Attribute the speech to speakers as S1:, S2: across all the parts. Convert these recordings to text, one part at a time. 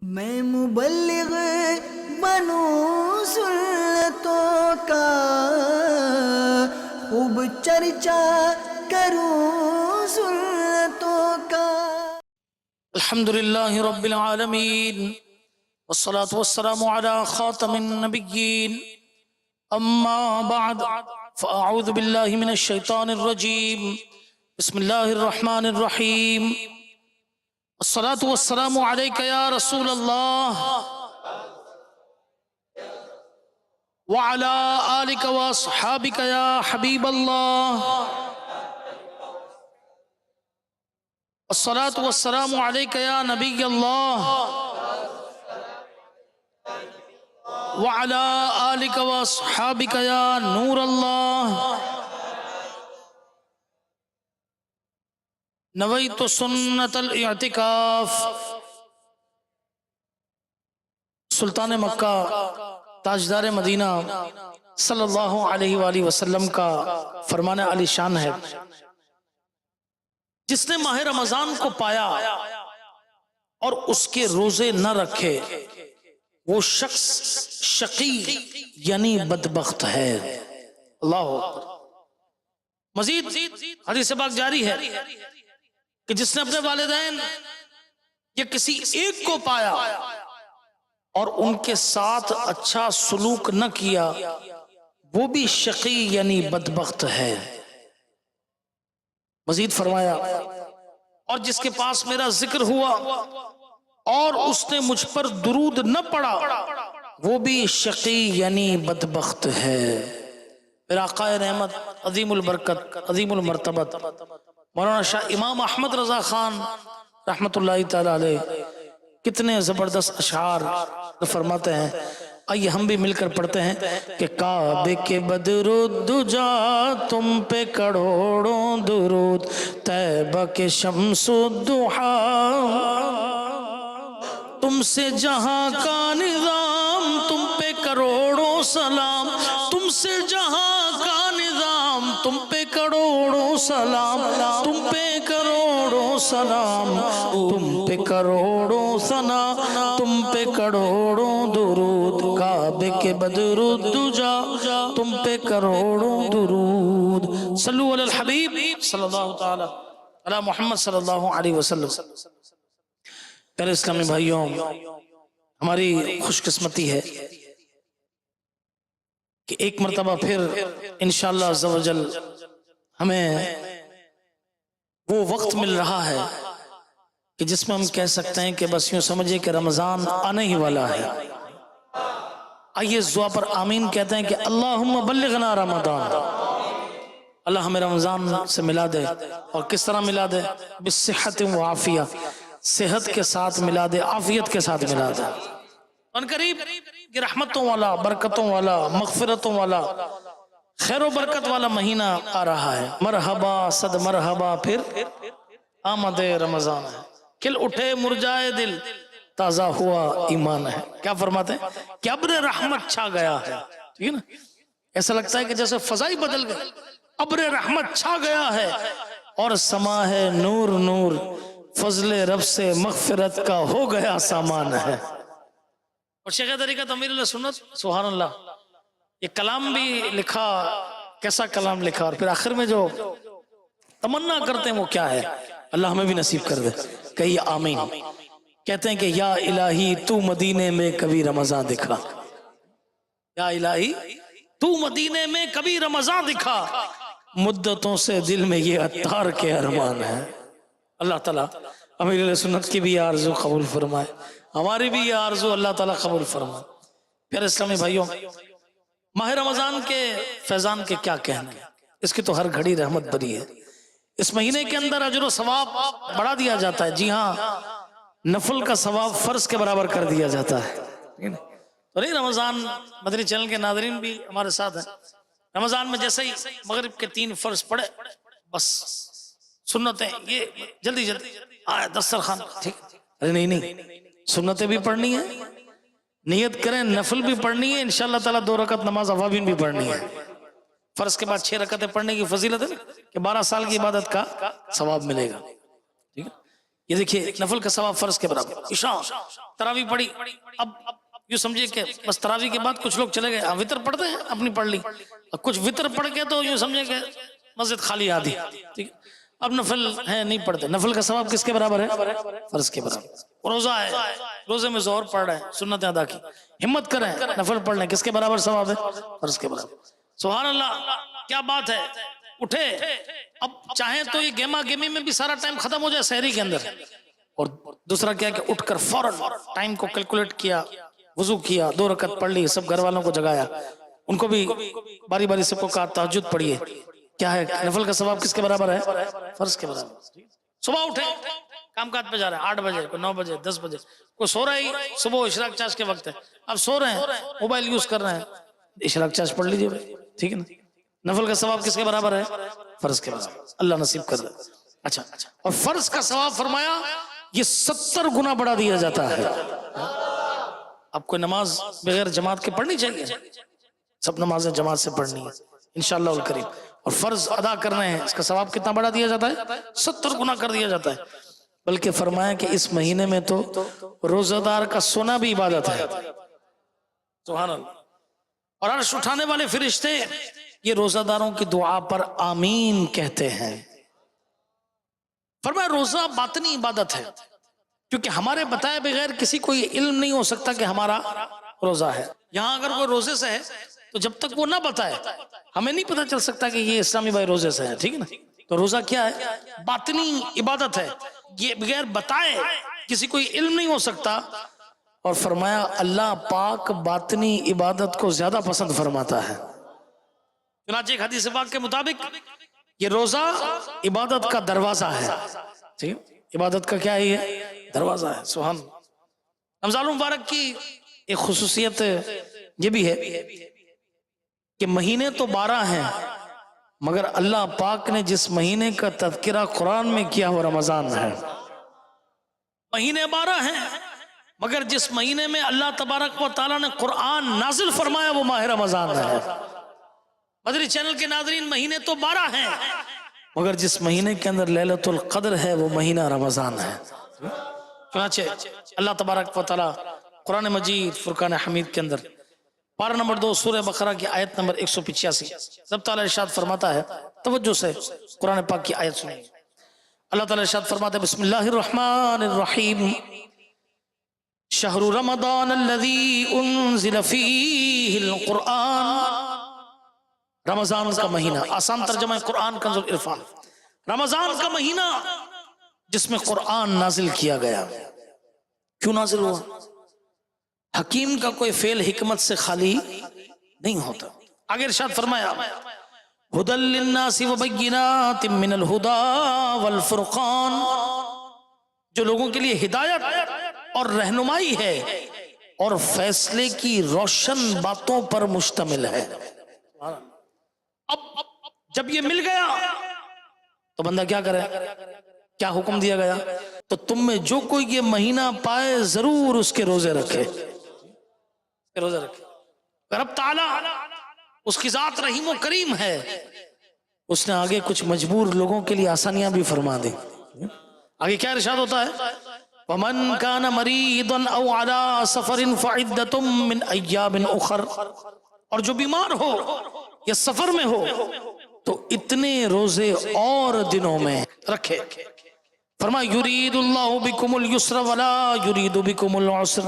S1: میں مبلغ بنوں سنتوں کا، خوب چرچا کروں سنتوں کا۔
S2: الحمدللہ رب العالمین والصلاة والسلام على خاتم النبیین، اما بعد فاعوذ باللہ من الشیطان الرجیم، بسم اللہ الرحمن الرحیم۔ الصلاة والسلام علیک یا رسول اللہ وعلى آلک واصحابک یا حبیب اللہ۔ الصلاة والسلام علیک یا نبی اللہ وعلى آلک واصحابک یا نور اللہ۔ نویت سنت الاعتکاف۔ سلطان مکہ تاجدار مدینہ صلی اللہ علیہ وآلہ وسلم کا فرمان علی شان ہے، جس نے ماہ رمضان کو پایا اور اس کے روزے نہ رکھے، وہ شخص شقی یعنی بدبخت ہے۔ اللہ اکبر۔ مزید حدیث پاک جاری ہے کہ جس نے اپنے والدین یا کسی ایک کو پایا اور ان کے ساتھ اچھا سلوک نہ کیا، وہ بھی شقی یعنی بدبخت ہے۔ مزید فرمایا، اور جس کے پاس میرا ذکر ہوا اور اس نے مجھ پر درود نہ پڑا، وہ بھی شقی یعنی بدبخت ہے۔ میرا آقا رحمت عظیم البرکت عظیم المرتبت مولانا شاہ امام احمد رضا خان رحمت اللہ تعالی علیہ کتنے زبردست اشعار فرماتے ہیں، آئیے ہم بھی مل کر پڑھتے ہیں کہ کعبے کے بدر الدجا تم پہ کروڑوں درود، طیبہ کے شمس الضحا تم سے جہاں کا نظام، تم پہ کروڑوں سلام، تم سے جہاں کا نظام، تم پہ کروڑوں سلام، تم پہ کروڑوں سلام، تم پہ کروڑوں ثنا، تم پہ کروڑوں درود، کعبے کے بدر الدجا تم پہ کروڑوں درود۔ صلو علی الحبیب صلی اللہ تعالی علی محمد صلی اللہ علیہ وسلم۔ پیارے اسلامی بھائیوں، ہماری خوش قسمتی ہے کہ ایک مرتبہ پھر انشاءاللہ عز و جل ہمیں وہ وقت مل رہا ہے کہ جس میں ہم کہہ سکتے ہیں کہ بس یوں سمجھے کہ رمضان آنے ہی والا ہے۔ آئیے اس دعا پر آمین کہتے ہیں کہ اللہم بلغنا رمضان، اللہ ہمیں رمضان سے ملا دے، اور کس طرح ملا دے؟ بالصحت و عافیہ، صحت کے ساتھ ملا دے، عافیت کے ساتھ ملا دے۔ ان قریب یہ رحمتوں والا، برکتوں والا، مغفرتوں والا، خیر و برکت والا مہینہ آ رہا ہے۔ مرحبا صد مرحبا، پھر آمد رمضان ہے، کھل اٹھے مرجائے دل، تازہ ہوا ایمان ہے۔ کیا فرماتے ہیں کہ ابر رحمت چھا گیا ہے، ٹھیک ہے نا؟ ایسا لگتا ہے کہ جیسے فضائی بدل گئے، ابر رحمت چھا گیا ہے اور سما ہے نور نور، فضل رب سے مغفرت کا ہو گیا سامان ہے۔ اور شیخ طریقت امیر اللہ سنت سبحان اللہ، یہ کلام بھی لکھا، کیسا کلام لکھا، اور پھر آخر میں جو تمنا کرتے ہیں وہ کیا ہے؟ اللہ ہمیں بھی نصیب کر دے، کہیے آمین۔ کہتے ہیں کہ یا الہی تو مدینے میں کبھی رمضان دکھا، یا الہی تو مدینے میں کبھی رمضان دکھا، مدتوں سے دل میں یہ عطار کے ارمان ہے۔ اللہ تعالیٰ امیر علیہ سنت کی بھی یہ آرزو قبول فرمائے، ہماری بھی یہ آرزو اللہ تعالیٰ قبول فرمائے۔ پیارے اسلامی بھائیوں، ماہ رمضان کے فیضان کے کیا کہنا ہے؟ اس کی تو ہر گھڑی رحمت بری ہے۔ اس مہینے کے اندر اجر و ثواب بڑھا دیا جاتا ہے، جی ہاں، نفل کا ثواب فرض کے برابر کر دیا جاتا ہے۔ تو نہیں، رمضان مدنی چینل کے ناظرین بھی ہمارے ساتھ ہیں، رمضان میں جیسے ہی مغرب کے 3 فرض پڑے، بس سنتیں یہ جلدی جلدی آئے دسترخوان، ٹھیک؟ ارے نہیں، سنتیں بھی پڑھنی ہیں، نیت کریں نفل بھی پڑھنی ہے، انشاءاللہ تعالیٰ 2 رکعت نماز اوابین بھی پڑھنی ہے۔ فرض کے بعد 6 رکعتیں پڑھنے کی فضیلت ہے کہ 12 سال کی عبادت کا ثواب ملے گا، ٹھیک ہے؟ یہ دیکھیے نفل کا ثواب فرض کے برابر. عشاء تراویح پڑھی، اب یوں سمجھے کہ بس تراویح کے بعد کچھ لوگ چلے گئے، وطر پڑھتے ہیں اپنی پڑھ لی، اب کچھ وطر پڑھ کے تو یوں سمجھے کہ مسجد خالی آدھی، ٹھیک ہے، اب نفل ہے نہیں پڑھتے. نفل کا ثواب کس کے برابر ہے؟ فرض کے برابر. روزہ ہے، روزے میں ظہر پڑھ رہے ہیں، سنتیں ادا کی، ہمت کریں نفل پڑھ لیں، کس کے برابر ثواب ہے؟ فرض کے برابر. سبحان اللہ، کیا بات ہے. اٹھے، اب چاہیں تو یہ گیما گیمی میں بھی سارا ٹائم ختم ہو جائے سحری کے اندر، اور دوسرا کیا کہ اٹھ کر فوراً ٹائم کو کیلکولیٹ کیا، وضو کیا، 2 رکعت پڑھ لی، سب گھر والوں کو جگایا، ان کو بھی باری باری سب کو کہا تہجد پڑھیے. کیا ہے نفل کا ثواب کس کے برابر ہے؟ فرض کے برابر. صبح اٹھے، کام کاج پہ جا رہے ہیں، 8 بجے، کوئی 9 بجے، 10 بجے، کوئی سو رہا ہی، صبح اشراق چاش کے وقت ہے، اب سو رہے ہیں، موبائل یوز کر رہے ہیں، اشراق چاش پڑھ لیجیے بھائی، ٹھیک ہے نا. نفل کا ثواب کس کے برابر ہے؟ فرض کے برابر. اللہ نصیب کر دے. اچھا، اور فرض کا ثواب فرمایا یہ 70 گنا بڑھا دیا جاتا ہے. آپ کو نماز بغیر جماعت کے پڑھنی چاہیے، سب نمازیں جماعت سے پڑھنی ہے انشاءاللہ الکریم، اور فرض ادا کرنے ہیں، اس کا ثواب کتنا بڑھا دیا جاتا ہے؟ 70 گنا کر دیا جاتا ہے. بلکہ فرمایا کہ اس مہینے میں تو روزہ دار کا سونا بھی عبادت ہے. سبحان اللہ. اور عرش اٹھانے والے فرشتے یہ روزہ داروں کی دعا پر آمین کہتے ہیں. فرمایا روزہ باطنی عبادت ہے، کیونکہ ہمارے بتائے بغیر کسی کو یہ علم نہیں ہو سکتا کہ ہمارا روزہ ہے. یہاں اگر کوئی روزے سے ہے تو جب تک وہ نہ بتائے ہمیں نہیں پتہ چل سکتا کہ یہ اسلامی بھائی روزے سے ہے، ٹھیک ہے نا. تو روزہ کیا ہے؟ باطنی عبادت ہے، یہ بغیر بتائے کسی کو علم نہیں ہو سکتا. اور فرمایا اللہ پاک باطنی عبادت کو زیادہ پسند فرماتا ہے. چنانچہ ایک حدیث پاک کے مطابق یہ روزہ عبادت کا دروازہ ہے. ٹھیک، عبادت کا کیا ہے؟ یہ دروازہ ہے. سبحان. رمضان المبارک کی ایک خصوصیت یہ بھی ہے کہ مہینے تو 12 ہیں، مگر اللہ پاک نے جس مہینے کا تذکرہ قرآن میں کیا وہ رمضان ہے. مہینے 12 ہیں، مگر جس مہینے میں اللہ تبارک و تعالیٰ نے قرآن نازل فرمایا وہ ماہ رمضان ہے. مدری چینل کے ناظرین، مہینے تو 12 ہیں، مگر جس مہینے کے اندر لیلۃ القدر ہے وہ مہینہ رمضان ہے. چنانچہ اللہ تبارک و تعالیٰ قرآن مجید فرقان حمید کے اندر پارہ نمبر 2 سورہ بقرہ کی آیت نمبر 185 رب تعالیٰ ارشاد فرماتا ہے، توجہ سے قرآن پاک کی آیت سنیں. اللہ تعالیٰ ارشاد فرماتا ہے بسم اللہ الرحمن الرحیم شہر رمضان الذی انزل فیہ القرآن. رمضان کا مہینہ، آسان ترجمہ ہے قرآن کنز العرفان، رمضان کا مہینہ جس میں قرآن نازل کیا گیا. کیوں نازل ہوا؟ حکیم کا کوئی فعل حکمت سے خالی نہیں ہوتا. آگے ارشاد فرمایا ھدی للناس وبینات من الھدی والفرقان، جو لوگوں کے لیے ہدایت اور رہنمائی ہے اور فیصلے کی روشن باتوں پر مشتمل ہے. اب جب یہ مل گیا تو بندہ کیا کرے؟ کیا حکم دیا گیا؟ تو تم میں جو کوئی یہ مہینہ پائے ضرور اس کے روزے رکھے. روزہ رکھے. رب تعالیٰ اس کی ذات رحیم و کریم ہے، اس نے آگے کچھ مجبور لوگوں کے لیے آسانیاں بھی فرما دی. آگے کیا ارشاد ہوتا ہے؟ وَمَنْ كَانَ مَرِيضًا أَوْ عَلَىٰ سَفَرٍ فَعِدَّةٌ مِّنْ أَيَّامٍ أُخَرَ، اور جو بیمار ہو یا سفر میں ہو تو اتنے روزے اور دنوں میں رکھے. فرمایا یرید اللہ بکم اليسر ولا یرید بکم العسر،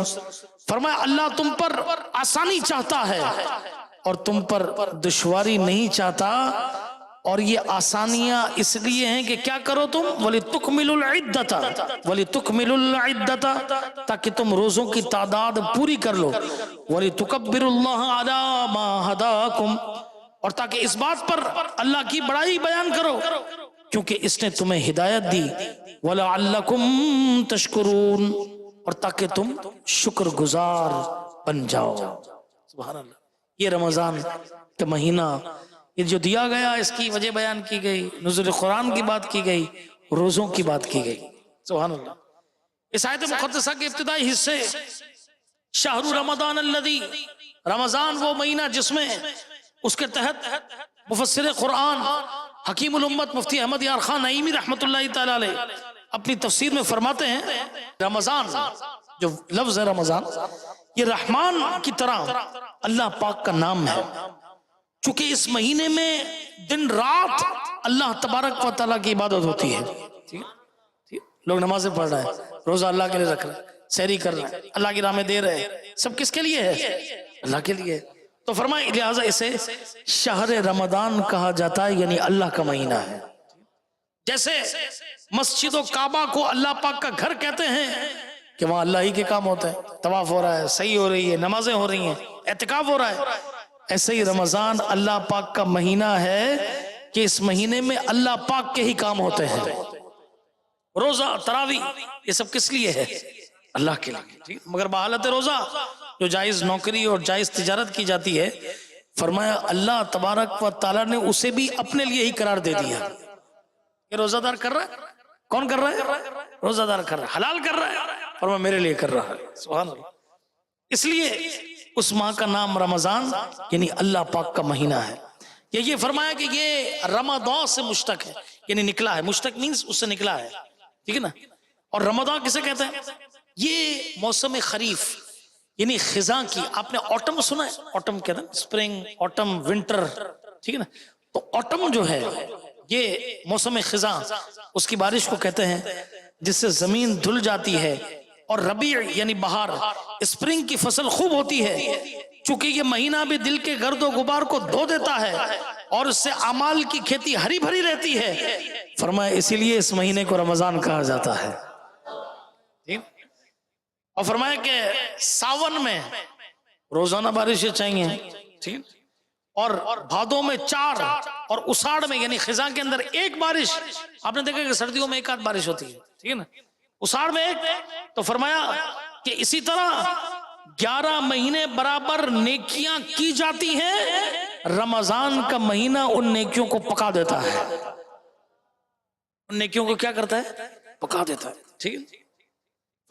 S2: فرمایا اللہ تم پر آسانی چاہتا ہے اور تم پر دشواری نہیں چاہتا. اور یہ آسانیاں اس لیے ہیں کہ کیا کرو تم؟ وَلِتُكْمِلُ الْعِدَّةَ وَلِتُكْمِلُ الْعِدَّةَ، تاکہ تم روزوں کی تعداد پوری کر لو. وَلِتُكَبِّرُ اللَّهَ عَلَى مَا هَدَاكُمْ، اور تاکہ اس بات پر اللہ کی بڑائی بیان کرو کیونکہ اس نے تمہیں ہدایت دی. وَلَعَلَّكُمْ تَشْكُرُونَ، اور تاکہ تم شکر گزار بن جاؤ. سبحان اللہ. یہ رمضان کا مہینہ یہ جو دیا گیا اس کی وجہ بیان کی گئی، نزول قرآن کی بات کی گئی، روزوں کی بات کی گئی. سبحان اللہ. اس آیت مقدسہ کے ابتدائی حصے شہر رمضان الذی، رمضان وہ مہینہ جس میں اس کے تحت مفسر قرآن حکیم الامت مفتی احمد یار خان نعیمی رحمت اللہ تعالی علیہ اپنی تفسیر میں فرماتے ہیں رمضان جو لفظ ہے رمضان یہ رحمان کی طرح اللہ پاک کا نام ہے، چونکہ اس مہینے میں دن رات اللہ تبارک و تعالیٰ کی عبادت ہوتی ہے. لوگ نمازیں پڑھ رہے ہیں، روزہ اللہ کے لیے رکھ رہے ہیں، سحری کر رہے ہیں، اللہ کی راہ میں دے رہے ہیں، سب کس کے لیے ہے؟ اللہ کے لیے. تو فرمائے لہٰذا اسے شہر رمضان کہا جاتا ہے، یعنی اللہ کا مہینہ ہے. جیسے مسجد و کعبہ کو اللہ پاک کا گھر کہتے ہیں کہ وہاں اللہ ہی کے کام ہوتے ہیں، طواف ہو رہا ہے، صحیح ہو رہی ہے، نمازیں ہو رہی ہیں، اعتکاف ہو رہا ہے. ایسے ہی رمضان اللہ پاک کا مہینہ ہے کہ اس مہینے میں اللہ پاک کے ہی کام ہوتے ہیں. روزہ تراویح یہ سب کس لیے ہے؟ اللہ کے لیے. مگر بحالت روزہ جو جائز نوکری اور جائز تجارت کی جاتی ہے، فرمایا اللہ تبارک و تعالیٰ نے اسے بھی اپنے لیے ہی قرار دے دیا. یہ روزہ دار کر رہا ہے، کون کر رہا ہے؟ روزہ دار کر رہا ہے، حلال کر رہا ہے، فرمایا میرے لیے کر رہا ہے. سبحان اللہ. اس لیے اس ماہ کا نام رمضان یعنی اللہ پاک کا مہینہ ہے. یہ فرمایا کہ یہ رمضان سے مشتق ہے، یعنی نکلا ہے. مشتق مینز اس سے نکلا ہے، ٹھیک ہے نا. اور رمضان کسے کہتے ہیں؟ یہ موسم خریف یعنی خزاں کی. آپ نے آٹم سنا ہے؟ آٹم کہتے ہیں اسپرنگ، آٹم، ونٹر، ٹھیک ہے نا. تو آٹم جو ہے یہ موسم خزاں، اس کی بارش کو کہتے ہیں جس سے زمین دھل جاتی ہے. اور ربیع یعنی بہار، اسپرنگ کی فصل خوب ہوتی ہے چونکہ یہ مہینہ بھی دل کے گرد و غبار کو دھو دیتا ہے اور اس سے اعمال کی کھیتی ہری بھری رہتی ہے. فرمایا اسی لیے اس مہینے کو رمضان کہا جاتا ہے. اور فرمایا کہ ساون میں روزانہ بارشیں چاہیے، ٹھیک، اور بھادوں میں 4 اور اساڑ میں یعنی خزاں کے اندر 1 بارش. آپ نے دیکھا کہ سردیوں میں 1 آدھ بارش ہوتی ہے، ٹھیک ہے نا، اساڑ میں 1. تو فرمایا کہ اسی طرح 11 مہینے برابر نیکیاں کی جاتی ہیں، رمضان کا مہینہ ان نیکیوں کو پکا دیتا ہے. ان نیکیوں کو کیا کرتا ہے؟ پکا دیتا ہے. ٹھیک ہے.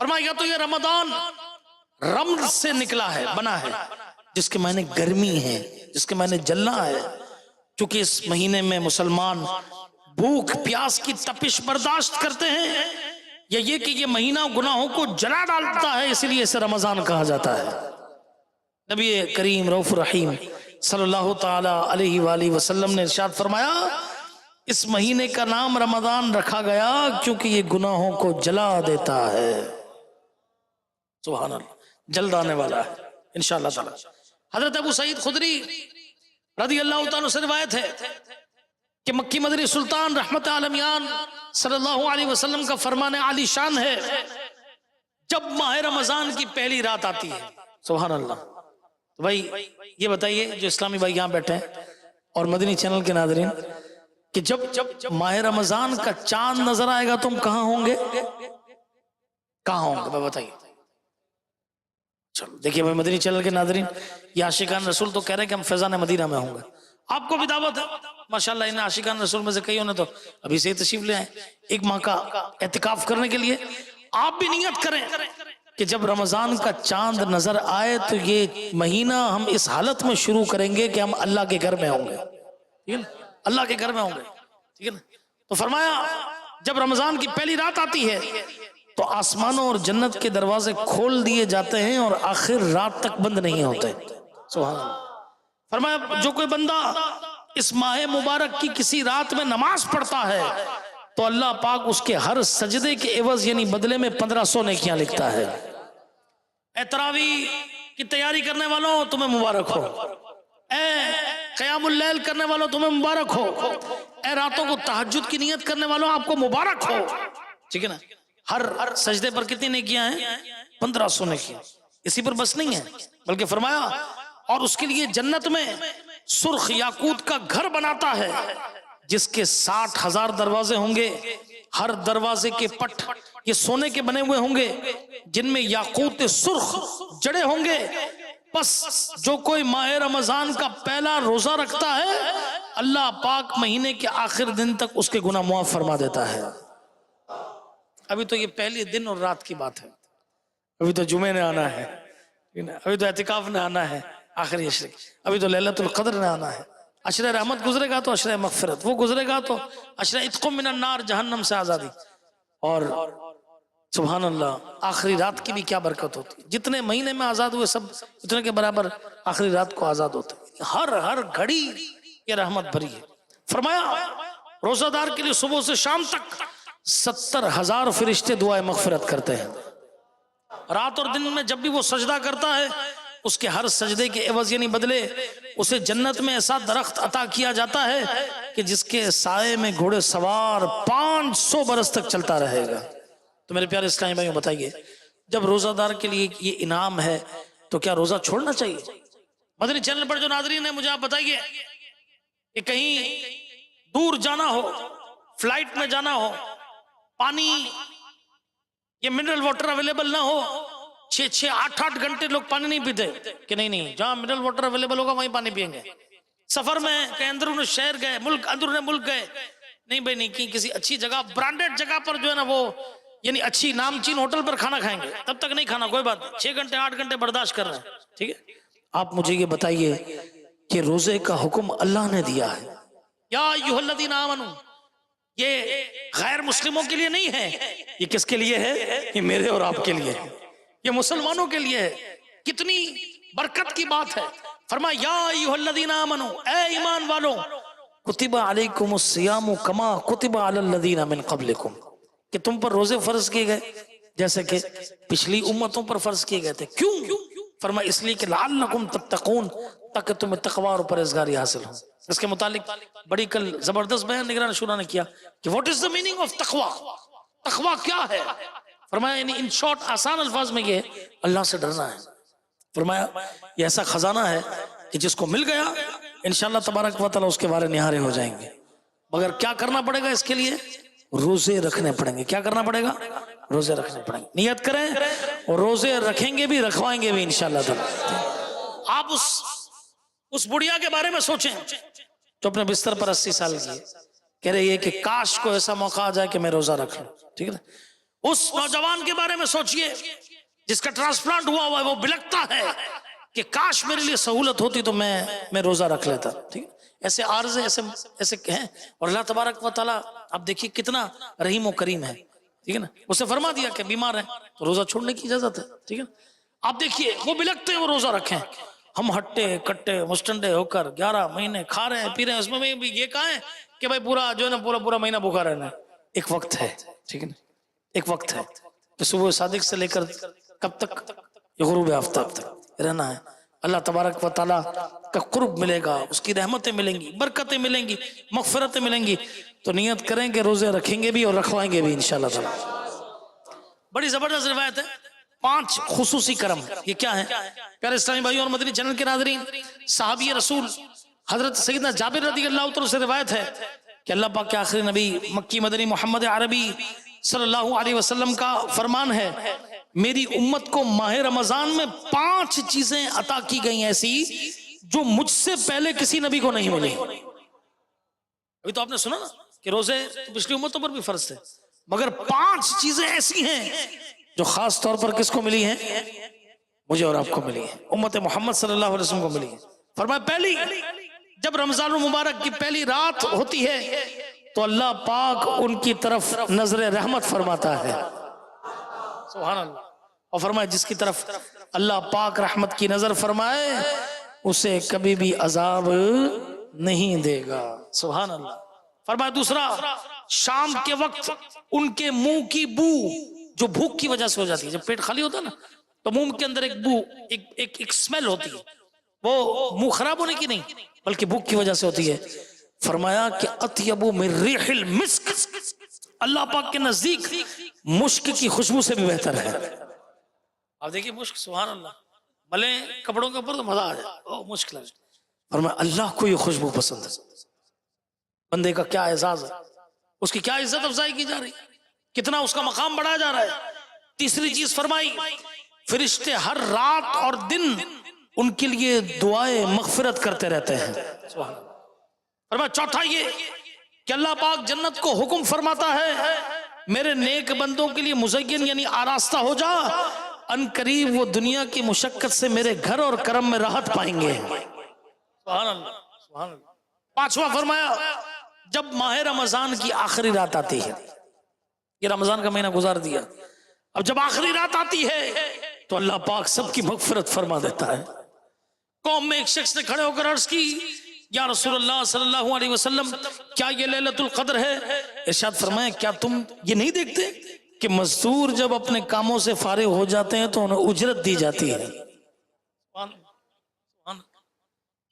S2: فرمایا تو یہ رمضان رمض سے نکلا ہے، بنا ہے، جس کے معنی گرمی ہے، جس کے معنی جلنا ہے. چونکہ اس مہینے میں مسلمان بھوک پیاس کی تپش برداشت کرتے ہیں، یا یہ کہ یہ مہینہ گناہوں کو جلا ڈالتا ہے، اسی لیے اسے رمضان کہا جاتا ہے. نبی کریم رؤوف رحیم صلی اللہ تعالی علیہ وآلہ وسلم نے ارشاد فرمایا اس مہینے کا نام رمضان رکھا گیا کیونکہ یہ گناہوں کو جلا دیتا ہے. سبحان اللہ، جلد آنے والا ہے انشاءاللہ تعالی. حضرت ابو سعید خدری رضی اللہ تعالیٰ سے روایت ہے کہ مکی مدنی سلطان رحمت عالمیان صلی اللہ علیہ وسلم کا فرمان عالی شان ہے جب ماہ رمضان کی پہلی رات آتی ہے. سبحان اللہ. تو بھائی یہ بتائیے جو اسلامی بھائی یہاں بیٹھے ہیں اور مدنی چینل کے ناظرین کہ جب ماہ رمضان کا چاند نظر آئے گا تم کہاں ہوں گے؟ کہاں ہوں گے بتائیے. چلو دیکھیے بھائی مدنی چینل کے ناظرین، یہ عاشقان رسول تو کہہ رہے ہیں کہ ہم فیضان مدینہ میں ہوں گے. آپ کو بھی دعوت ہے ماشاءاللہ. ان عاشقان رسول میں سے کئیوں نے تو ابھی سے تشریف لے آئے 1 ماہ کا اعتکاف کرنے کے لیے. آپ بھی نیت کریں کہ جب رمضان کا چاند نظر آئے تو یہ مہینہ ہم اس حالت میں شروع کریں گے کہ ہم اللہ کے گھر میں ہوں گے. ٹھیک ہے نا، اللہ کے گھر میں ہوں گے. ٹھیک ہے نا. تو فرمایا جب رمضان کی پہلی رات آتی ہے تو آسمانوں اور جنت کے دروازے کھول دیے جاتے ہیں اور آخر رات تک بند نہیں ہوتے. سبحان اللہ. فرمایا جو کوئی بندہ اس ماہ مبارک کی کسی رات میں نماز پڑھتا ہے تو اللہ پاک اس کے ہر سجدے کے عوض یعنی بدلے میں 1500 نیکیاں لکھتا ہے. اے تراویح کی تیاری کرنے والوں تمہیں مبارک ہو. اے قیام اللیل کرنے والوں تمہیں مبارک ہو. اے راتوں کو تہجد کی نیت کرنے والوں آپ کو مبارک ہو. ٹھیک ہے نا. ہر سجدے پر کتنی نیکیاں ہیں؟ 1500 نیکیاں. اسی پر بس نہیں ہے بلکہ فرمایا اور اس کے لیے جنت میں سرخ یاقوت کا گھر بناتا ہے جس کے 60,000 دروازے ہوں گے. ہر دروازے کے پٹ یہ سونے کے بنے ہوئے ہوں گے جن میں یاقوت سرخ جڑے ہوں گے. بس جو کوئی ماہ رمضان کا پہلا روزہ رکھتا ہے اللہ پاک مہینے کے آخر دن تک اس کے گناہ معاف فرما دیتا ہے. ابھی تو یہ پہلی دن اور رات کی بات ہے، ابھی تو جمعے نے آنا ہے، ابھی تو اعتکاف نے آنا ہے آخری عشرے، ابھی تو لیلۃ القدر نے آنا ہے. عشرہ رحمت گزرے گا تو عشرہ مغفرت، وہ گزرے گا تو عشرہ عتق من النار جہنم سے آزادی، اور سبحان اللہ آخری رات کی بھی کیا برکت ہوتی ہے. جتنے مہینے میں آزاد ہوئے سب اتنے کے برابر آخری رات کو آزاد ہوتے ہیں. ہر گھڑی یہ رحمت بھری ہے. فرمایا روزہ دار کے لیے صبح سے شام تک 70,000 فرشتے دعائیں مغفرت کرتے ہیں. رات اور دن میں جب بھی وہ سجدہ کرتا ہے اس کے ہر سجدے کے عوض یعنی بدلے اسے جنت میں ایسا درخت عطا کیا جاتا ہے کہ جس کے سائے میں گھوڑے سوار 500 برس تک چلتا رہے گا. تو میرے پیارے اسلامی بھائیوں بتائیے جب روزہ دار کے لیے یہ انعام ہے تو کیا روزہ چھوڑنا چاہیے؟ مدنی چینل پر جو ناظرین ہیں مجھے آپ بتائیے کہ کہیں دور جانا ہو، فلائٹ میں جانا ہو، پانی یہ منرل واٹر اویلیبل نہ ہو، 6-8 گھنٹے لوگ پانی نہیں پیتے کہ نہیں جہاں منرل واٹر اویلیبل ہوگا وہیں پانی پئیں گے. سفر میں کہیں اندرون شہر گئے، اندرون ملک گئے، نہیں بھائی نہیں کسی اچھی جگہ برانڈڈ جگہ پر جو ہے نا وہ یعنی اچھی نامچین ہوٹل پر کھانا کھائیں گے، تب تک نہیں کھانا کوئی بات 6 گھنٹے 8 گھنٹے برداشت کر رہے ہیں. ٹھیک ہے آپ مجھے یہ بتائیے کہ روزے کا حکم اللہ نے دیا ہے. یا ایھا الذین آمنوا یہ غیر مسلموں کے لیے نہیں ہے، یہ کس کے لیے ہے؟ یہ میرے اور آپ کے لیے ہے، یہ مسلمانوں کے لیے ہے. کتنی برکت کی بات ہے. فرمایا یا ایھا الذین آمنوا اے ایمان والو کتب علیکم الصیام کما کتب علی الذین من قبلکم کہ تم پر روزے فرض کیے گئے جیسے کہ پچھلی امتوں پر فرض کیے گئے تھے. کیوں؟ فرمایا اس لیے کہ لعلکم تتقون تاکہ تمہیں تقوی اور پرہیزگاری حاصل ہو. اس کے متعلق بڑی کل زبردست بیان نگران شورا نے کیا کہ what is the meaning of تقوی، تقوی کیا ہے؟ فرمایا یعنی ان شارٹ آسان الفاظ میں یہ اللہ سے ڈرنا ہے. فرمایا یہ ایسا خزانہ ہے کہ جس کو مل گیا انشاءاللہ تبارک و تعالی اس کے بارے نہارے ہو جائیں گے. مگر کیا کرنا پڑے گا اس کے لیے؟ روزے رکھنے پڑیں گے. کیا کرنا پڑے گا؟ روزے رکھنے پڑیں گے. نیت کریں اور روزے رکھیں گے بھی رکھوائیں گے بھی انشاءاللہ تعالی. آپ اس بڑھیا کے بارے میں سوچیں جو اپنے بستر پر 80 سال کی ہے، کہہ رہی ہے کہ کاش کو ایسا موقع آ جائے کہ میں روزہ رکھ لوں. ٹھیک ہے نا. اس نوجوان کے بارے میں سوچئے جس کا ٹرانسپلانٹ ہوا ہے، وہ بلکتا ہے کہ کاش میرے لیے سہولت ہوتی تو میں روزہ رکھ لیتا. ٹھیک ہے. ایسے عارضے ایسے ہیں اور اللہ تبارک و تعالیٰ اب دیکھیے کتنا رحیم و کریم ہے. ٹھیک ہے نا. اسے فرما دیا کہ بیمار ہیں تو روزہ چھوڑنے کی اجازت ہے. ٹھیک ہے. آپ دیکھیے وہ بلکتے ہیں وہ روزہ رکھیں. ہم ہٹے کٹے مستنڈے ہو کر 11 مہینے کھا رہے ہیں پی رہے ہیں. اس میں بھی یہ کہاں ہے کہ بھائی پورا جو ہے نا پورا مہینہ بھوکا رہنا ہے. ایک وقت ہے. ٹھیک ہے نا. ایک وقت ہے کہ صبح صادق سے لے کر کب تک؟ غروب آفتاب تک رہنا ہے. اللہ تبارک و تعالیٰ کا قرب ملے گا، اس کی رحمتیں ملیں گی، برکتیں ملیں گی، مغفرتیں ملیں گی. تو نیت کریں کہ روزے رکھیں گے بھی اور رکھوائیں گے بھی انشاءاللہ تعالیٰ. بڑی زبردست روایت ہے 5 خصوصی کرم. یہ کیا ہے پیارے اسلامی بھائیوں اور مدنی چینل کے ناظرین؟ صحابی رسول حضرت سیدنا جابر رضی اللہ عنہ سے روایت ہے کہ اللہ پاک کے آخری نبی مکی مدنی محمد عربی صلی اللہ علیہ وسلم کا فرمان ہے میری امت کو ماہ رمضان میں 5 چیزیں عطا کی گئی ایسی جو مجھ سے پہلے کسی نبی کو نہیں ملی. ابھی تو آپ نے سنا نا کہ روزے پچھلی امتوں پر بھی فرض تھے، مگر 5 چیزیں ایسی ہیں جو خاص طور پر کس کو ملی ہیں؟ مجھے اور آپ کو ملی ہیں، امت محمد صلی اللہ علیہ وسلم کو ملی ہیں. فرمایا پہلی، جب رمضان المبارک کی پہلی رات ہوتی ہے تو اللہ پاک ان کی طرف نظر رحمت فرماتا ہے. سبحان اللہ. اور فرمایا جس کی طرف اللہ پاک رحمت کی نظر فرمائے اسے کبھی بھی عذاب نہیں دے گا. سبحان اللہ. فرمایا دوسرا، شام کے وقت ان کے منہ کی بو جو بھوک کی وجہ سے ہو جاتی ہے، جب پیٹ خالی ہوتا ہے نا تو منہ کے اندر ایک بو ایک سمیل ہوتی ہے، وہ منہ خراب ہونے کی نہیں بلکہ بھوک کی وجہ سے ہوتی ہے. فرمایا کہ اطیب من ریح المسک، اللہ پاک کے نزدیک مشک کی خوشبو سے بھی بہتر ہے. آپ دیکھیے مشک، سبحان اللہ، بھلے کپڑوں کے اوپر تو مزہ آ جائے مشک لگے. فرمایا اللہ کو یہ خوشبو پسند ہے. بندے کا کیا اعزاز ہے، اس کی کیا عزت افزائی کی جا رہی، کتنا اس کا مقام بڑھایا جا رہا ہے. تیسری چیز فرمائی فرشتے ہر رات اور دن ان کے لیے دعائیں مغفرت کرتے رہتے ہیں. فرمایا چوتھا یہ کہ اللہ پاک جنت کو حکم فرماتا ہے میرے نیک بندوں کے لیے مزین یعنی آراستہ ہو جا، ان قریب وہ دنیا کی مشقت سے میرے گھر اور کرم میں راحت پائیں گے. سبحان اللہ سبحان اللہ. پانچواں فرمایا جب ماہ رمضان کی آخری رات آتی ہے یہ رمضان کا مہینہ گزار دیا. اب جب آخری رات آتی ہے تو اللہ پاک سب کی مغفرت فرما دیتا ہے. قوم میں ایک شخص نے کھڑے ہو کر عرض کی یا رسول اللہ صلی اللہ علیہ وسلم کیا یہ لیلۃ القدر ہے؟ ارشاد فرمایا کیا تم یہ نہیں دیکھتے کہ مزدور جب اپنے کاموں سے فارغ ہو جاتے ہیں تو انہیں اجرت دی جاتی ہے.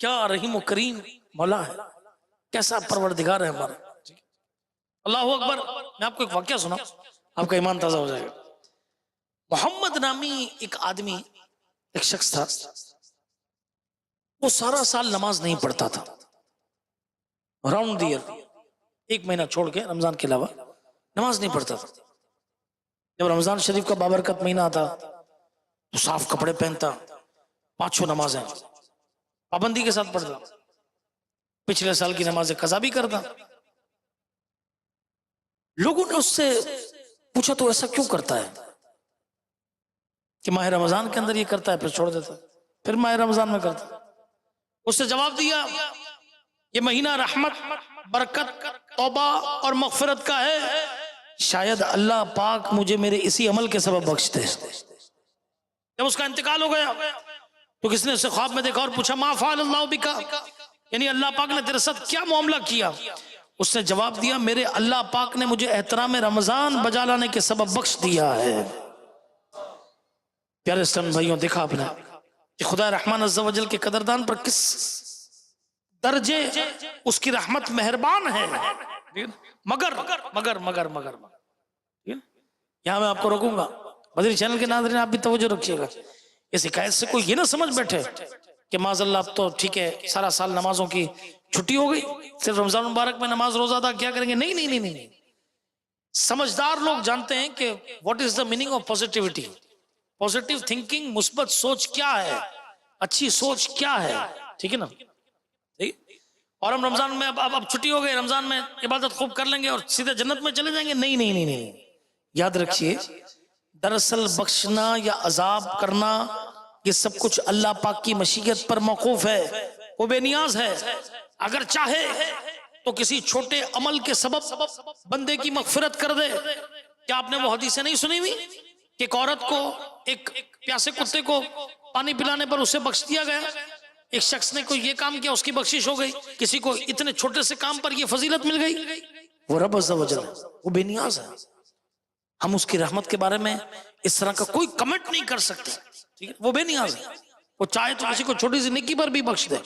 S2: کیا رحیم و کریم مولا ہے، کیسا پروردگار ہے ہمارا. اللہ اکبر. میں آپ کو ایک واقعہ سنا، آپ کا ایمان تازہ ہو جائے گا. محمد نامی ایک آدمی، ایک شخص تھا، وہ سارا سال نماز نہیں پڑھتا تھا، راؤنڈ دی ایئر، ایک مہینہ چھوڑ کے رمضان کے علاوہ نماز نہیں پڑھتا تھا. جب رمضان شریف کا بابرکت مہینہ آتا تو صاف کپڑے پہنتا، 5 نمازیں پابندی کے ساتھ پڑھتا، پچھلے سال کی نمازیں قضا بھی کرتا. لوگوں نے اس سے پوچھا تو ایسا کیوں کرتا ہے کہ ماہ رمضان کے اندر یہ کرتا ہے پھر چھوڑ دیتا، پھر ماہ رمضان میں کرتا. اس نے جواب دیا یہ مہینہ رحمت، برکت، توبہ اور مغفرت کا ہے، شاید اللہ پاک مجھے میرے اسی عمل کے سبب بخش دے. جب اس کا انتقال ہو گیا تو کس نے اسے خواب میں دیکھا اور پوچھا ما فعل اللہ بکا، یعنی اللہ پاک نے تیرے ساتھ کیا معاملہ کیا؟ اس نے جواب دیا میرے اللہ پاک نے مجھے احترام رمضان بجا لانے کے سبب بخش دیا ہے. پیارے اسلام بھائیوں، دیکھا آپ نے کہ خدا رحمان عز و جل کے قدردان پر کس درجے اس کی رحمت مہربان ہے. مگر یہاں میں آپ کو روکوں گا، مدری چینل کے ناظرین آپ بھی توجہ رکھیے گا. اس حکایت سے کوئی یہ نہ سمجھ بیٹھے کہ معاذ اللہ اب تو ٹھیک ہے سارا سال نمازوں کی چھٹی ہو گئی، صرف رمضان مبارک میں نماز روزہ ادا کیا کریں گے. نہیں. سمجھدار لوگ جانتے ہیں کہ what is the meaning of positivity. Positive thinking, مثبت سوچ کیا ہے، اچھی سوچ کیا ہے. ٹھیک ہے نا؟ اور ہم رمضان میں اب چھٹی ہو گئی، رمضان میں عبادت خوب کر لیں گے اور سیدھے جنت میں چلے جائیں گے. نہیں. یاد رکھیے دراصل بخشنا یا عذاب کرنا یہ سب کچھ اللہ پاک کی مشیت پر موقوف ہے. وہ بے نیاز ہے، اگر چاہے تو کسی چھوٹے عمل کے سبب بندے کی مغفرت کر دے. کیا آپ نے وہ حدیثیں نہیں سنی ہوئی کہ ایک عورت کو ایک پیاسے کتے کو پانی پلانے پر اسے بخش دیا گیا؟ ایک شخص نے کوئی یہ کام کیا اس کی بخشش ہو گئی، کسی کو اتنے چھوٹے سے کام پر یہ فضیلت مل گئی. وہ رب عز و جل ہے، وہ بے نیاز ہے. ہم اس کی رحمت کے بارے میں اس طرح کا کوئی کمنٹ نہیں کر سکتے. ٹھیک ہے؟ وہ بے نیاز ہے، وہ چاہے تو کسی کو چھوٹی سی نیکی پر بھی بخش دے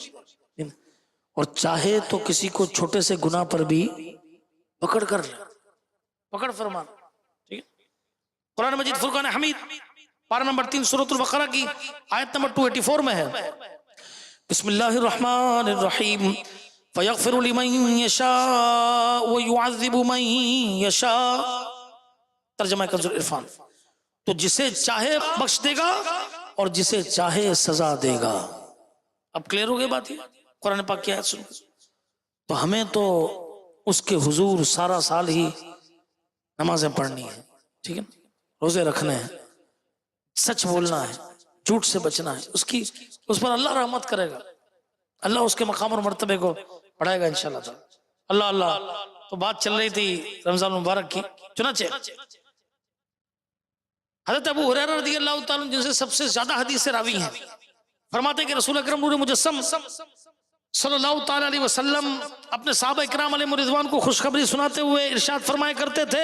S2: اور چاہے تو کسی کو چھوٹے سے گناہ پر بھی پکڑ کر لے، پکڑ فرما. ٹھیک ہے؟ قرآن مجید فرقان حمید پارہ نمبر 3 سورۃ البقرہ کی آیت نمبر 284 میں ہے بسم اللہ الرحمن الرحیم فیغفر لمن یشاء ویعذب من یشاء. ترجمہ کنز العرفان. تو جسے چاہے بخش دے گا اور جسے چاہے سزا دے گا. اب کلیئر ہو گئی بات؟ یہ قرآن پاک کی آیت سن تو ہمیں تو اس کے حضور سارا سال ہی نمازیں پڑھنی ہے. ٹھیک ہے، روزے رکھنے ہیں، سچ بولنا ہے، جھوٹ سے بچنا ہے. اس پر اللہ رحمت کرے گا، اللہ اس کے مقام اور مرتبے کو بڑھائے گا انشاءاللہ. اللہ. تو بات چل رہی تھی رمضان مبارک کی. چنانچہ حضرت ابو ہریرہ رضی اللہ تعالیٰ جن سے سب سے زیادہ حدیث سے راوی ہیں، فرماتے ہیں کہ رسول اکرم نور مجسم صلی اللہ تعالیٰ علیہ وسلم اپنے صحابہ اکرام علیہ رضوان کو خوشخبری سناتے ہوئے ارشاد فرمایا کرتے تھے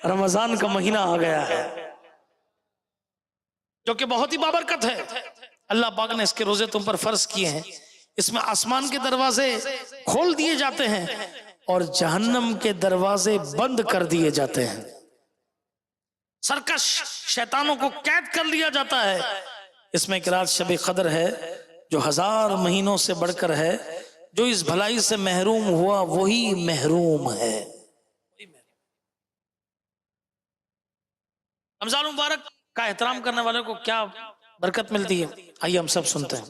S2: رمضان کا مہینہ آ گیا ہے جو کہ بہت ہی بابرکت ہے. اللہ پاک نے اس کے روزے تم پر فرض کیے ہیں. اس میں آسمان کے دروازے کھول دیے جاتے ہیں اور جہنم کے دروازے بند کر دیے جاتے ہیں. سرکش شیطانوں کو قید کر لیا جاتا ہے. اس میں ایک رات شب قدر ہے جو 1000 مہینوں سے بڑھ کر ہے. جو اس بھلائی سے محروم ہوا وہی محروم ہے. رمضان مبارک کا احترام کرنے والے کو کیا برکت ملتی ہے، آئیے ہم سب سنتے ہیں.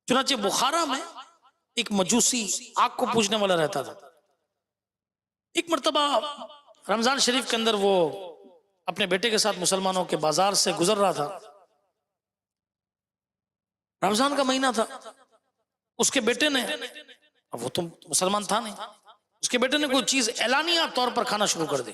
S2: چنانچہ بخارا میں ایک مجوسی آگ کو پوجنے والا رہتا تھا. ایک مرتبہ رمضان شریف کے اندر وہ اپنے بیٹے کے ساتھ مسلمانوں کے بازار سے گزر رہا تھا. رمضان کا مہینہ تھا. اس کے بیٹے نے، اب وہ تو مسلمان تھا نہیں، اس کے بیٹے نے کوئی چیز اعلانیہ طور پر کھانا شروع کر دی.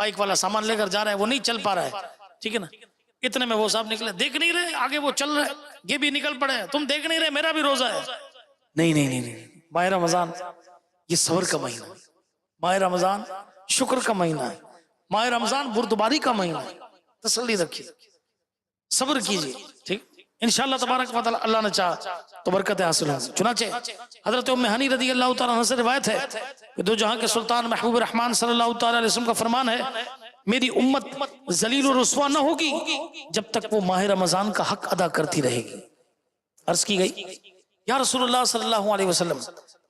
S2: بائک والا سامان لے کر جا رہا ہے، وہ نہیں چل پا رہا ہے، ٹھیک ہے نا، اتنے میں وہ صاحب نکلے، دیکھ نہیں رہے آگے وہ چل رہے، یہ بھی نکل پڑے، تم دیکھ نہیں رہے میرا بھی روزہ ہے. نہیں نہیں نہیں نہیں، ماہ رمضان یہ صبر کا مہینہ ہے، ماہ رمضان شکر کا مہینہ ہے، ماہ رمضان بردباری کا مہینہ ہے. تسلی رکھیے، صبر کیجیے، ٹھیک، انشاءاللہ تبارک و تعالی اللہ نے چاہا تو برکتیں حاصل ہوں. چنانچہ حضرت ام ہانی رضی اللہ تعالیٰ عنہ سے روایت ہے کہ دو جہاں کے سلطان محبوب رحمان صلی اللہ تعالیٰ علیہ وسلم کا فرمان ہے، میری امت ذلیل و رسوا نہ ہوگی جب تک وہ ماہ رمضان کا حق ادا کرتی رہے گی. عرض کی گئی یا رسول اللہ صلی اللہ علیہ وسلم،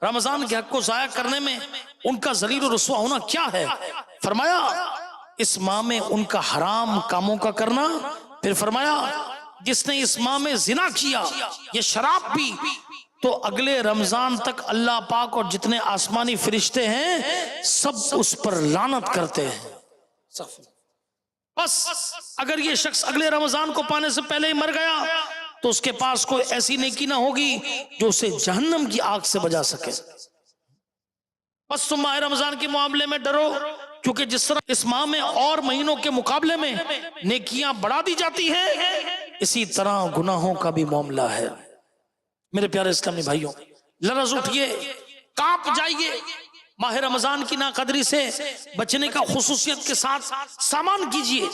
S2: رمضان کے حق کو ضائع کرنے میں ان کا ذلیل و رسوا ہونا کیا ہے؟ فرمایا اس ماہ میں ان کا حرام کاموں کا کرنا. پھر فرمایا جس نے اس ماہ میں زنا کیا، یہ شراب پی، تو اگلے رمضان تک اللہ پاک اور جتنے آسمانی فرشتے ہیں سب اس پر لعنت کرتے ہیں. بس اگر یہ شخص اگلے رمضان کو پانے سے پہلے ہی مر گیا تو اس کے پاس کوئی ایسی نیکی نہ ہوگی جو اسے جہنم کی آگ سے بچا سکے. بس تم ماہ رمضان کے معاملے میں ڈرو، کیونکہ جس طرح اس ماہ میں اور مہینوں کے مقابلے میں نیکیاں بڑھا دی جاتی ہیں، اسی طرح گناہوں کا بھی معاملہ ہے. میرے پیارے اسلامی بھائیوں، لرز اٹھئے، کانپ جائیے، ماہ رمضان کی ناقدری سے بچنے کا خصوصیت کے ساتھ سامان کیجئے.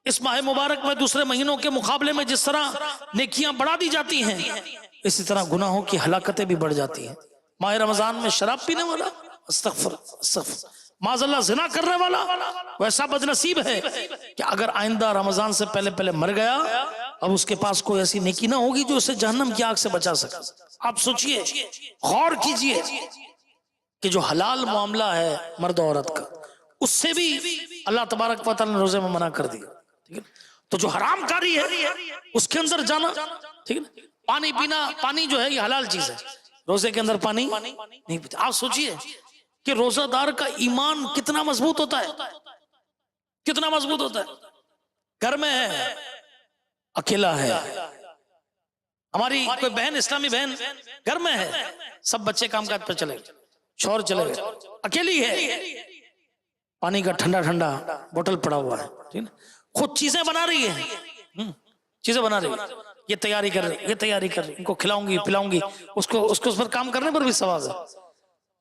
S2: اس ماہ مبارک میں دوسرے مہینوں کے مقابلے میں جس طرح نیکیاں بڑھا دی جاتی ہیں، اسی طرح گناہوں کی ہلاکتیں بھی بڑھ جاتی ہیں. ماہ رمضان میں شراب پینے والا، استغفر معاذ اللہ زنا کرنے والا وہ ایسا بدنصیب ہے کہ اگر آئندہ رمضان سے پہلے مر گیا، اب اس کے پاس کوئی ایسی نیکی نہ ہوگی جو اسے جہنم کی آگ سے بچا سکے. آپ سوچئے، غور کیجئے کہ جو حلال معاملہ ہے مرد و عورت کا، اس سے بھی اللہ تبارک و تعالی نے روزے میں منع کر دیا. ٹھیک ہے، تو جو حرام کاری ہے اس کے اندر جانا، ٹھیک ہے، پانی پینا، پانی جو ہے یہ حلال چیز ہے، روزے کے اندر پانی نہیں پیتا. آپ سوچئے کہ روزہ دار کا ایمان کتنا مضبوط ہوتا ہے، کتنا مضبوط ہوتا ہے. گھر میں ہے، اکیلا ہے، ہماری کوئی بہن، اسلامی بہن گھر میں ہے، سب بچے کام کاج پر چلے گئے، شوہر چلے گئے، اکیلی ہے، پانی کا ٹھنڈا بوتل پڑا ہوا ہے، ٹھیک ہے، خود چیزیں بنا رہی ہے، چیزیں بنا رہی ہے، یہ تیاری کر رہی، یہ تیاری کر رہی، ان کو کھلاؤں گی پلاؤں گی، اس کو اس پر کام کرنے پر بھی ثواب ہے،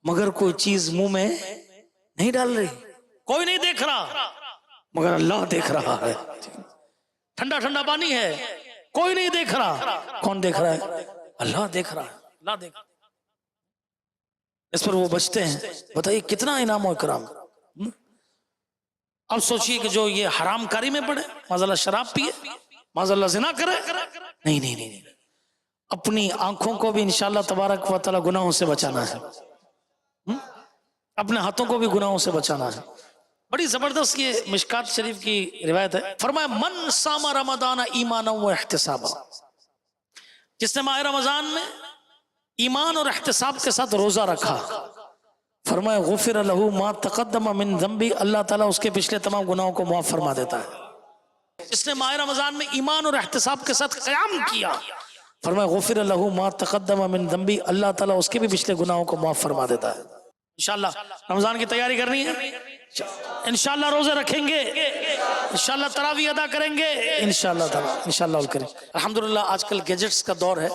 S2: مگر کوئی چیز منہ میں نہیں ڈال رہی. کوئی نہیں دیکھ رہا مگر اللہ دیکھ رہا ہے. ٹھنڈا پانی ہے، کوئی نہیں دیکھ رہا، کون دیکھ رہا ہے؟ اللہ دیکھ رہا ہے، اللہ دیکھ رہا ہے. اس پر وہ بچتے ہیں. بتائیے کتنا انعام و اکرام. اب سوچئے کہ جو یہ حرام کاری میں پڑے، معاذ اللہ شراب پیے، معاذ اللہ زنا کرے، نہیں، اپنی آنکھوں کو بھی انشاءاللہ تبارک و تعالی گناہوں سے بچانا ہے، اپنے ہاتھوں کو بھی گناہوں سے بچانا ہے. بڑی زبردست یہ مشکات شریف کی روایت ہے. فرمایا من صام رمضان ایمانا و احتسابا، جس نے ماہ رمضان میں ایمان اور احتساب کے ساتھ روزہ رکھا، فرمایا غفر لہ ما تقدم من ذنبی، اللہ تعالیٰ اس کے پچھلے تمام گناہوں کو معاف فرما دیتا ہے. جس نے ماہ رمضان میں ایمان اور احتساب کے ساتھ قیام کیا، فرمایا غفر لہ ما تقدم من ذنبی، اللہ تعالیٰ اس کے بھی پچھلے گناہوں کو معاف فرما دیتا ہے. انشاءاللہ رمضان کی تیاری کرنی ہے، انشاءاللہ روزے رکھیں گے، انشاءاللہ تراویح ادا کریں گے، انشاءاللہ تعالیٰ انشاءاللہ کریں. الحمدللہ آج کل گیجٹس کا دور ہے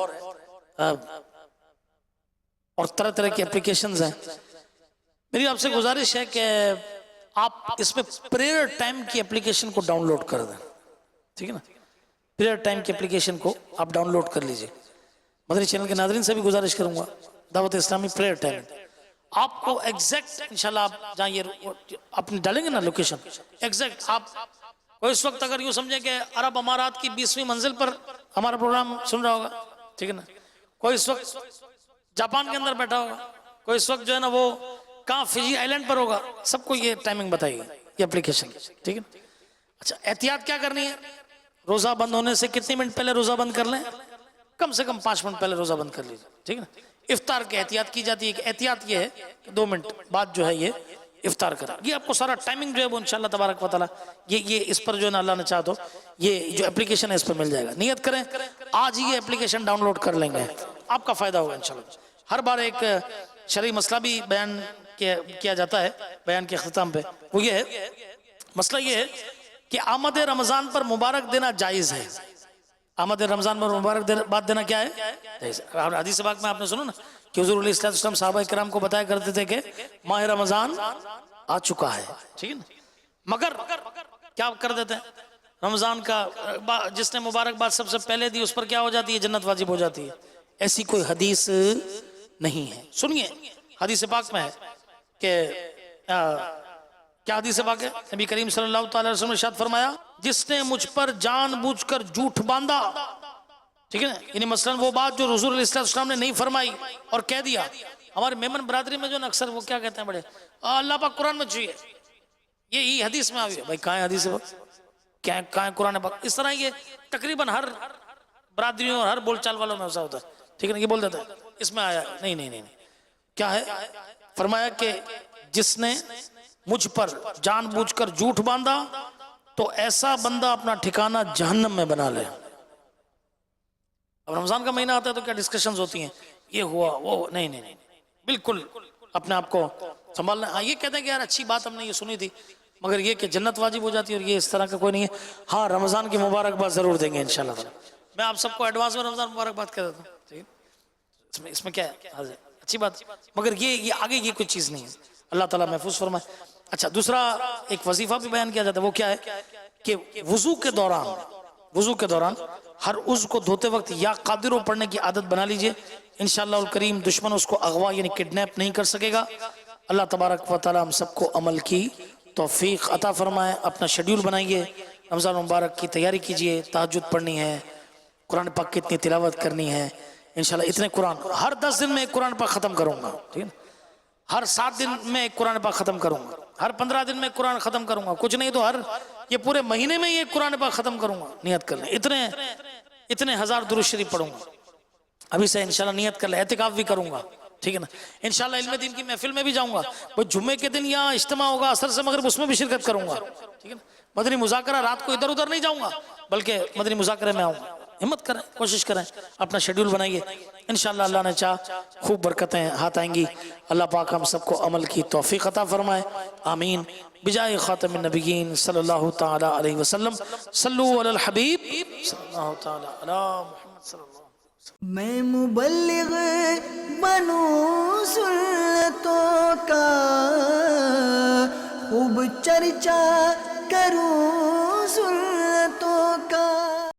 S2: اور طرح کی اپلیکیشنز ہیں. میری آپ سے گزارش ہے کہ آپ اس میں پریئر ٹائم کی اپلیکیشن کو ڈاؤن لوڈ کر دیں، ٹھیک ہے نا، پریئر ٹائم کی اپلیکیشن کو آپ ڈاؤن لوڈ کر لیجئے. مدنی چینل کے ناظرین سے بھی گزارش کروں گا، دعوت اسلامی پریئر ٹائم آپ کو ایگزیکٹ انشاءاللہ آپ جہاں یہ اپنی ڈالیں گے نا لوکیشن، ایگزیکٹ آپ کو اس وقت اگر یوں سمجھیں کہ عرب امارات کی 20ویں منزل پر ہمارا پروگرام سن رہا ہوگا، ٹھیک ہے نا، کوئی اس وقت جاپان کے اندر بیٹھا ہوگا، کوئی اس وقت جو ہے نا وہ کہاں فجی آئی لینڈ پر ہوگا، سب کو یہ ٹائمنگ بتائیے یہ اپلیکیشن، ٹھیک ہے. اچھا احتیاط کیا کرنی ہے؟ روزہ بند ہونے سے کتنے منٹ پہلے روزہ بند کر لیں؟ کم سے کم 5 منٹ پہلے روزہ بند کر لیجیے، ٹھیک ہے نا. افطار کی احتیاط کی جاتی ہے کہ احتیاط یہ ہے کہ 2 منٹ بعد جو ہے یہ افطار کریں. یہ آپ کو سارا ٹائمنگ جو ہے وہ انشاءاللہ تبارک و تعالی یہ اس پر جو ہے نا اللہ نے چاہا تو یہ جو اپلیکیشن ہے اس پر مل جائے گا. نیت کریں آج ہی یہ اپلیکیشن ڈاؤن لوڈ کر لیں گے، آپ کا فائدہ ہوگا انشاءاللہ. ہر بار ایک شرعی مسئلہ بھی بیان کیا جاتا ہے بیان کے اختتام پہ، وہ یہ ہے مسئلہ یہ ہے کہ آمد رمضان پر مبارک دینا جائز ہے. آمد رمضان پر مبارک بات دینا کیا ہے؟ جائز ہے. حدیث پاک میں آپ نے سنا نا کہ حضور علیہ السلام صحابہ کرام کو بتایا کرتے تھے کہ ماہ رمضان آ چکا ہے، ٹھیک ہے نا. مگر کیا کر دیتے ہیں؟ رمضان کا جس نے مبارک بات سب سے پہلے دی اس پر کیا ہو جاتی ہے؟ جنت واجب ہو جاتی ہے. ایسی کوئی حدیث نہیں ہے. سنیے حدیث پاک میں ہے کہ کیا حدیث پاک ہے؟ نبی کریم صلی اللہ تعالی وسلم نے ارشاد فرمایا جس نے مجھ پر جان بوجھ کر جھوٹ باندھا، ٹھیک ہے نا، یعنی مثلا وہ بات جو حضور علیہ السلام نے نہیں فرمائی اور کہہ دیا. ہمارے میمن برادری میں جو نا اکثر وہ کیا کہتے ہیں بڑے اللہ پاک قرآن میں چاہیے، یہ حدیث میں آئی ہے. بھائی کہاں ہے حدیث پاک؟ کہاں ہے قرآن پاک؟ اس طرح یہ تقریباً ہر برادریوں اور ہر بول چال والوں میں ایسا ہوتا ہے، ٹھیک ہے نا. یہ بول دیتا ہے اس میں آیا نہیں نہیں نہیں. کیا ہے؟ فرمایا کہ جس نے مجھ پر جان بوجھ کر جھوٹ باندھا تو ایسا بندہ اپنا ٹھکانہ جہنم میں بنا لے. اب رمضان کا مہینہ آتا ہے تو کیا ڈسکشنز ہوتی ہیں، یہ ہوا وہ، نہیں نہیں نہیں، بالکل اپنے آپ کو سنبھالنا. ہاں یہ کہتے ہیں کہ یار اچھی بات ہم نے یہ سنی تھی، مگر یہ کہ جنت واجب ہو جاتی ہے اور یہ اس طرح کا کوئی نہیں ہے. ہاں رمضان کی مبارکباد ضرور دیں گے انشاءاللہ. میں آپ سب کو ایڈوانس میں رمضان مبارکباد کہہ دیتا ہوں، ٹھیک ہے؟ اس میں کیا ہے اچھی بات، مگر یہ آگے یہ کوئی چیز نہیں ہے. اللہ تعالیٰ محفوظ فرمائے. اچھا دوسرا ایک وظیفہ بھی بیان کیا جاتا ہے، وہ کیا ہے کہ وضو کے دوران ہر عضو کو دھوتے وقت یا قادروں پڑھنے کی عادت بنا لیجئے. انشاءاللہ الکریم دشمن اس کو اغوا یعنی کڈنیپ نہیں کر سکے گا. اللہ تبارک و تعالی ہم سب کو عمل کی توفیق عطا فرمائے. اپنا شیڈیول بنائیے، رمضان مبارک کی تیاری کیجئے. تہجد پڑھنی ہے، قرآن پاک کی اتنی تلاوت کرنی ہے. انشاءاللہ اتنے قرآن ہر 10 دن میں ایک قرآن پاک ختم کروں گا، ٹھیک ہے نا. ہر 7 دن میں ایک قرآن پاک ختم کروں گا، ہر 15 دن میں قرآن ختم کروں گا. کچھ نہیں تو یہ پورے مہینے میں ایک قرآن پاک ختم کروں گا. نیت کر لیں اتنے ہزار درود شریف پڑھوں گا. ابھی سے انشاءاللہ نیت کر لیں. اعتکاف بھی کروں گا، ٹھیک ہے نا. انشاءاللہ علم دین کی محفل میں بھی جاؤں گا. وہ جمعے کے دن یہاں اجتماع ہوگا عصر سے مغرب، اس میں بھی شرکت کروں گا، ٹھیک ہے نا. مدنی مذاکرہ رات کو ادھر ادھر نہیں جاؤں گا بلکہ مدنی مذاکرے میں آؤں گا. ہمت کریں، کوشش کریں، اپنا شیڈیول بنائیے. انشاءاللہ اللہ نے چاہ خوب برکتیں ہاتھ آئیں گی. اللہ پاک ہم سب کو عمل کی توفیق عطا فرمائے. آمین بجائے خاتم النبیین صلی اللہ تعالی علیہ وسلم. صلو علی الحبیب صلی اللہ تعالی علی محمد صلی اللہ.
S1: میں مبلغ بنوں سنتوں کا، خوب چرچا کروں